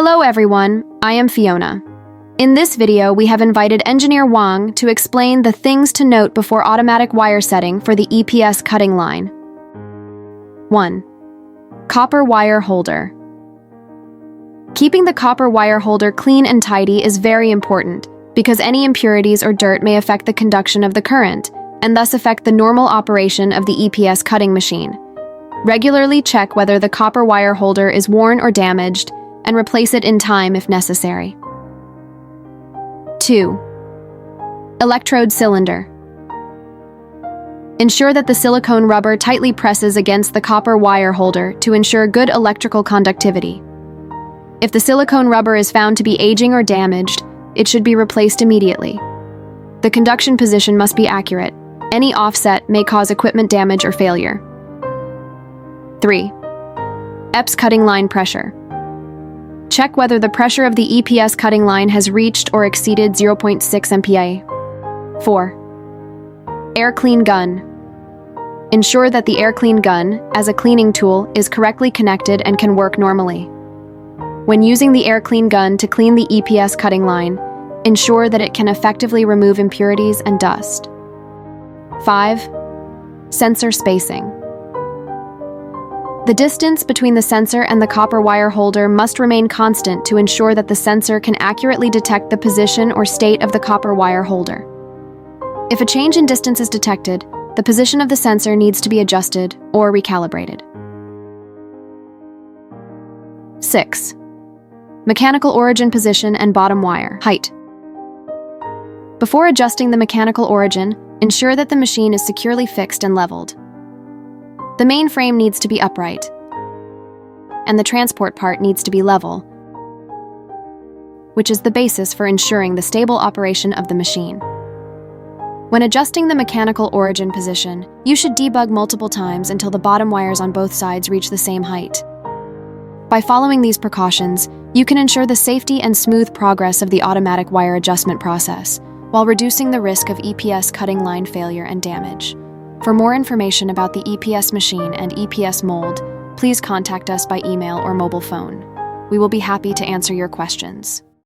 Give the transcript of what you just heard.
Hello everyone, I am Fiona. In this video, we have invited Engineer Wang to explain the things to note before automatic wire setting for the EPS cutting line. 1. Copper wire holder. Keeping the copper wire holder clean and tidy is very important because any impurities or dirt may affect the conduction of the current and thus affect the normal operation of the EPS cutting machine. Regularly check whether the copper wire holder is worn or damaged and replace it in time if necessary. 2. Electrode cylinder. Ensure that the silicone rubber tightly presses against the copper wire holder to ensure good electrical conductivity. If the silicone rubber is found to be aging or damaged, it should be replaced immediately. The conduction position must be accurate. Any offset may cause equipment damage or failure. 3. EPS cutting line pressure. Check whether the pressure of the EPS cutting line has reached or exceeded 0.6 MPa. 4. Air clean gun. Ensure that the air clean gun, as a cleaning tool, is correctly connected and can work normally. When using the air clean gun to clean the EPS cutting line, ensure that it can effectively remove impurities and dust. 5. Sensor spacing. The distance between the sensor and the copper wire holder must remain constant to ensure that the sensor can accurately detect the position or state of the copper wire holder. If a change in distance is detected, the position of the sensor needs to be adjusted or recalibrated. 6. Mechanical origin position and bottom wire height. Before adjusting the mechanical origin, ensure that the machine is securely fixed and leveled. The main frame needs to be upright, and the transport part needs to be level, which is the basis for ensuring the stable operation of the machine. When adjusting the mechanical origin position, you should debug multiple times until the bottom wires on both sides reach the same height. By following these precautions, you can ensure the safety and smooth progress of the automatic wire adjustment process, while reducing the risk of EPS cutting line failure and damage. For more information about the EPS machine and EPS mold, please contact us by email or mobile phone. We will be happy to answer your questions.